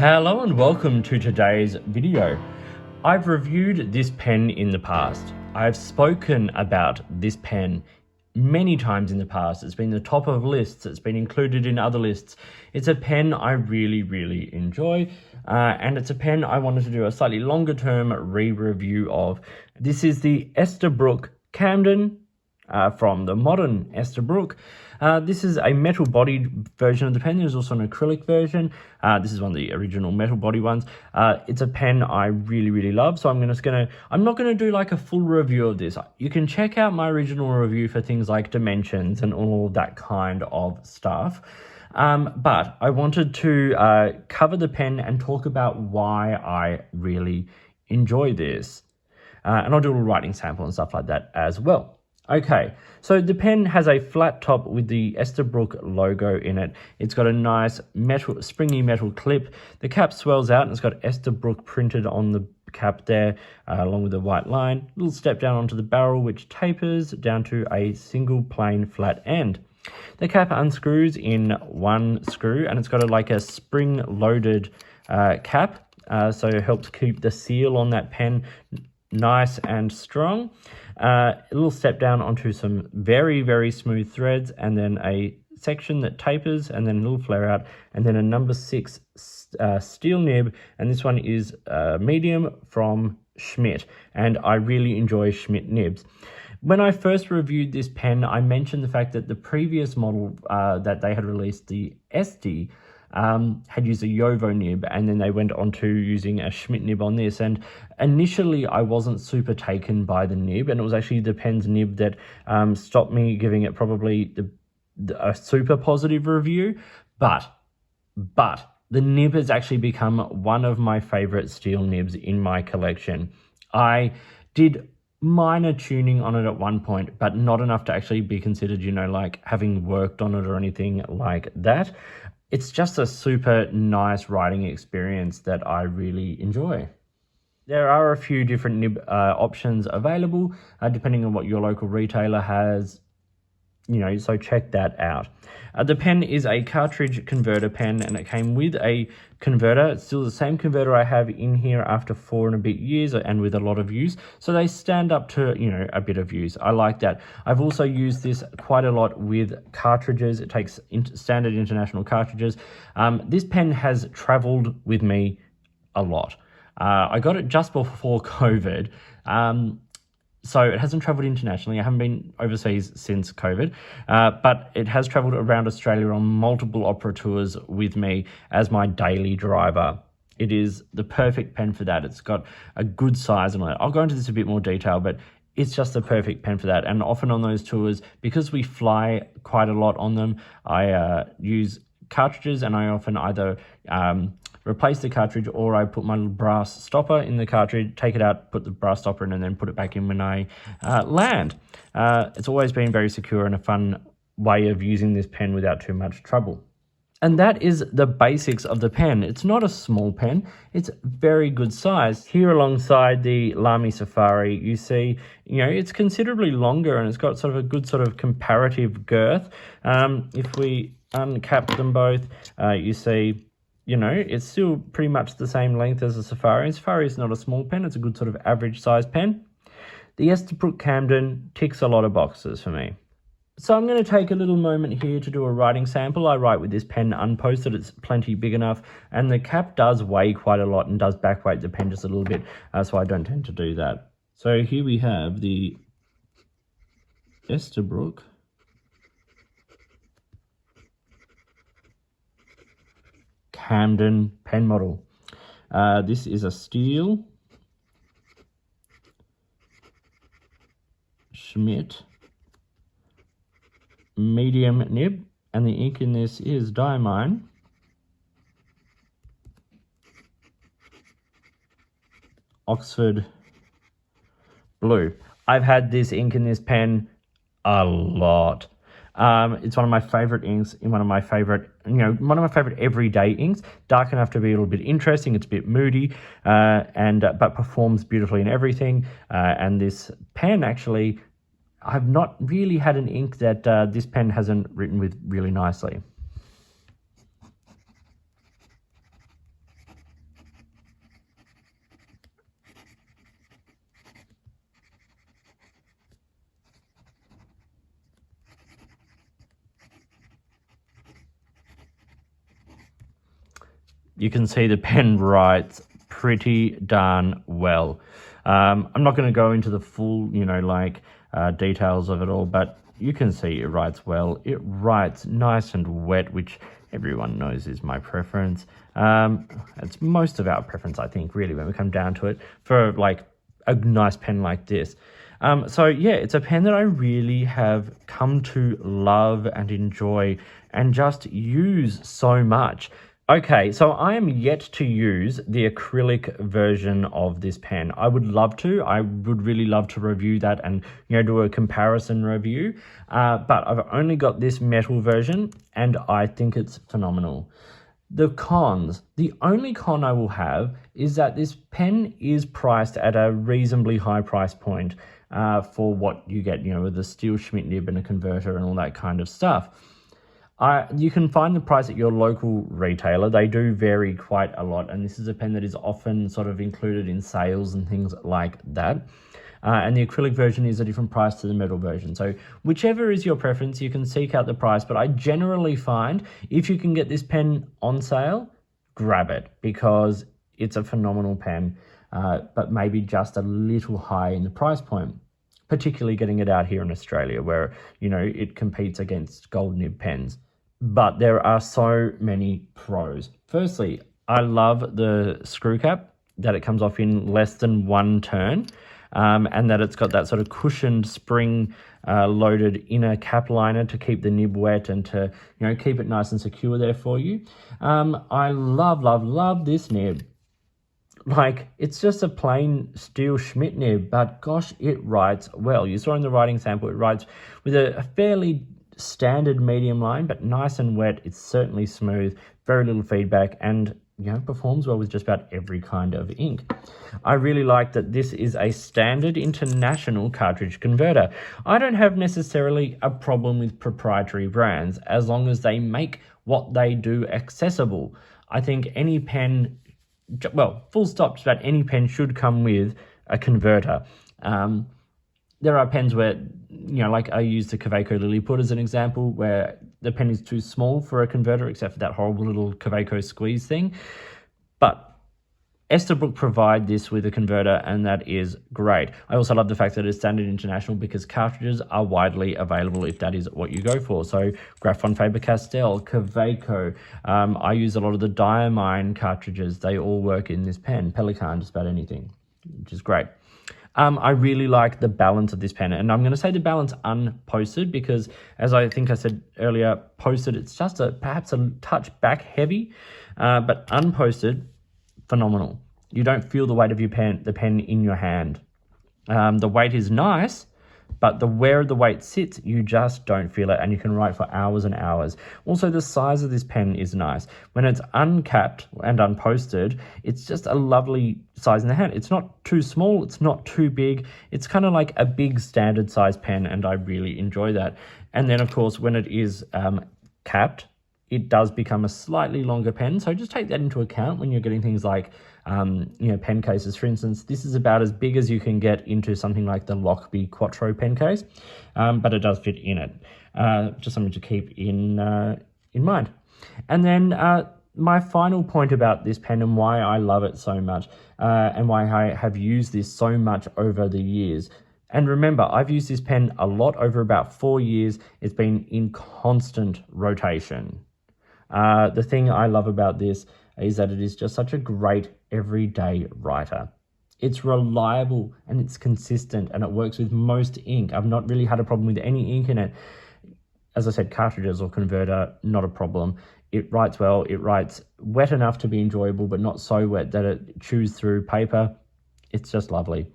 Hello and welcome to today's video. I've reviewed this pen in the past. I've spoken about this pen many times in the past. It's been the top of lists. It's been included in other lists. It's a pen I really enjoy, and it's a pen I wanted to do a slightly longer term re-review of. This is the Esterbrook Camden from the modern Esterbrook. This is a metal bodied version of the pen. There's also an acrylic version. This is one of the original metal body ones. It's a pen I really love, so I'm not gonna do like a full review of this. You can check out my original review for things like dimensions and all of that kind of stuff. But I wanted to cover the pen and talk about why I really enjoy this. And I'll do a little writing sample and stuff like that as well. Okay, so the pen has a flat top with the Esterbrook logo in it. It's got a nice springy metal clip. The cap swells out and it's got Esterbrook printed on the cap there, along with a white line. A little step down onto the barrel, which tapers down to a single plain flat end. The cap unscrews in one screw, and it's got like a spring-loaded cap, so it helps keep the seal on that pen nice and strong. A little step down onto some very smooth threads, and then a section that tapers, and then a little flare out, and then a number 6 steel nib, and this one is medium from Schmidt, and I really enjoy Schmidt nibs. When I first reviewed this pen, I mentioned the fact that the previous model that they had released, the SD, had used a Yovo nib, and then they went on to using a Schmidt nib on this. And initially I wasn't super taken by the nib, and it was actually the pen's nib that stopped me giving it probably a super positive review. But the nib has actually become one of my favorite steel nibs in my collection. I did minor tuning on it at one point, but not enough to actually be considered, like having worked on it or anything like that. It's just a super nice writing experience that I really enjoy. There are a few different nib options available, depending on what your local retailer has, so check that out. The pen is a cartridge converter pen, and it came with a converter. It's still the same converter I have in here after 4 and a bit years, and with a lot of use. So they stand up to, a bit of use. I like that. I've also used this quite a lot with cartridges. It takes standard international cartridges. This pen has traveled with me a lot. I got it just before COVID. So it hasn't traveled internationally. I haven't been overseas since COVID, but it has travelled around Australia on multiple opera tours with me as my daily driver. It is the perfect pen for that. It's got a good size on it. I'll go into this a bit more detail, but it's just the perfect pen for that. And often on those tours, because we fly quite a lot on them, I use cartridges, and I often either replace the cartridge, or I put my little brass stopper in the cartridge, take it out, put the brass stopper in, and then put it back in when I land. It's always been very secure and a fun way of using this pen without too much trouble. And that is the basics of the pen. It's not a small pen, it's very good size. Here alongside the Lamy Safari, you see, it's considerably longer, and it's got sort of a good sort of comparative girth. If we uncap them both, you see, it's still pretty much the same length as the Safari. Safari is not a small pen, it's a good sort of average size pen. The Esterbrook Camden ticks a lot of boxes for me. So I'm going to take a little moment here to do a writing sample. I write with this pen unposted, it's plenty big enough, and the cap does weigh quite a lot and does back weight the pen just a little bit, so I don't tend to do that. So here we have the Esterbrook Camden pen model. This is a steel Schmidt medium nib, and the ink in this is Diamine Oxford Blue. I've had this ink in this pen a lot. It's one of my favorite inks, one of my favorite everyday inks. Dark enough to be a little bit interesting. It's a bit moody, but performs beautifully in everything. And this pen actually, I've not really had an ink that this pen hasn't written with really nicely. you can see the pen writes pretty darn well. I'm not going to go into the full, details of it all, but you can see it writes well. It writes nice and wet, which everyone knows is my preference. It's most of our preference, I think, really, when we come down to it, for like a nice pen like this. So yeah, it's a pen that I really have come to love and enjoy and just use so much. Okay, so I am yet to use the acrylic version of this pen. I would love to. I would really love to review that and, do a comparison review. But I've only got this metal version and I think it's phenomenal. The cons, the only con I will have is that this pen is priced at a reasonably high price point for what you get, with a steel Schmidt nib and a converter and all that kind of stuff. You can find the price at your local retailer. They do vary quite a lot, and this is a pen that is often sort of included in sales and things like that. And the acrylic version is a different price to the metal version. So whichever is your preference, you can seek out the price. But I generally find if you can get this pen on sale, grab it, because it's a phenomenal pen, but maybe just a little high in the price point, particularly getting it out here in Australia where, it competes against gold nib pens. But there are so many pros. Firstly, I love the screw cap, that it comes off in less than one turn, and that it's got that sort of cushioned spring loaded inner cap liner to keep the nib wet and to, keep it nice and secure there for you. I love this nib. Like, it's just a plain steel Schmidt nib, but gosh, it writes well. You saw in the writing sample, it writes with a fairly standard medium line, but nice and wet. It's certainly smooth, very little feedback, and performs well with just about every kind of ink. I really like that this is a standard international cartridge converter. I don't have necessarily a problem with proprietary brands as long as they make what they do accessible. I think any pen, well, full stop, just about any pen should come with a converter. There are pens where, like I use the Kaweco Lilliput as an example, where the pen is too small for a converter, except for that horrible little Kaweco squeeze thing. But Esterbrook provide this with a converter, and that is great. I also love the fact that it's standard international because cartridges are widely available if that is what you go for. So Graf Faber-Castell, Kaweco, I use a lot of the Diamine cartridges. They all work in this pen. Pelican, just about anything, which is great. I really like the balance of this pen, and I'm going to say the balance unposted because, as I think I said earlier, posted it's just perhaps a touch back heavy, but unposted, phenomenal. You don't feel the weight of the pen in your hand. The weight is nice, but where the weight sits, you just don't feel it, and you can write for hours and hours. Also, the size of this pen is nice. When it's uncapped and unposted, it's just a lovely size in the hand. It's not too small, it's not too big. It's kind of like a big standard size pen, and I really enjoy that. And then, of course, when it is capped, it does become a slightly longer pen. So just take that into account when you're getting things like pen cases. For instance, this is about as big as you can get into something like the Lockby Quattro pen case, but it does fit in it. Just something to keep in mind. And then my final point about this pen and why I love it so much, and why I have used this so much over the years. And remember, I've used this pen a lot over about 4 years. It's been in constant rotation. The thing I love about this is that it is just such a great everyday writer. It's reliable and it's consistent and it works with most ink. I've not really had a problem with any ink in it. As I said, cartridges or converter, not a problem. It writes well, it writes wet enough to be enjoyable, but not so wet that it chews through paper. It's just lovely.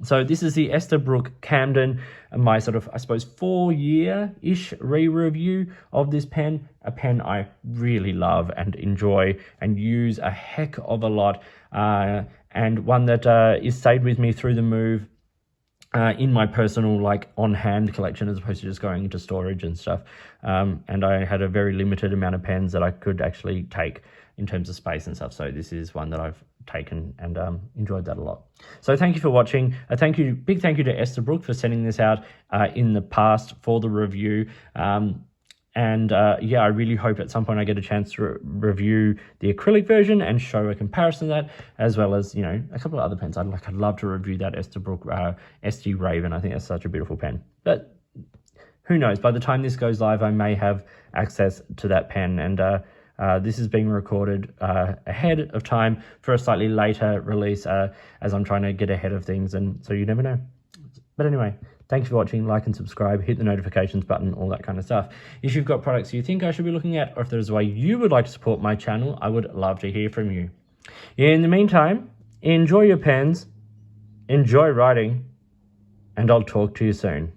So this is the Esterbrook Camden, my sort of, I suppose, 4-year-ish re-review of this pen. A pen I really love and enjoy and use a heck of a lot, and one that is stayed with me through the move in my personal, on-hand collection, as opposed to just going into storage and stuff. And I had a very limited amount of pens that I could actually take in terms of space and stuff. So this is one that I've taken and enjoyed that a lot. So thank you for watching. Big thank you to Esterbrook for sending this out in the past for the review. And And yeah, I really hope at some point I get a chance to review the acrylic version and show a comparison of that, as well as, you know, a couple of other pens. I'd love to review that Esterbrook SG Raven. I think that's such a beautiful pen. But who knows? By the time this goes live, I may have access to that pen. And this is being recorded ahead of time for a slightly later release, as I'm trying to get ahead of things. And so you never know. But anyway, thanks for watching. Like and subscribe, hit the notifications button, all that kind of stuff. If you've got products you think I should be looking at, or if there's a way you would like to support my channel, I would love to hear from you. In the meantime, enjoy your pens, enjoy writing, and I'll talk to you soon.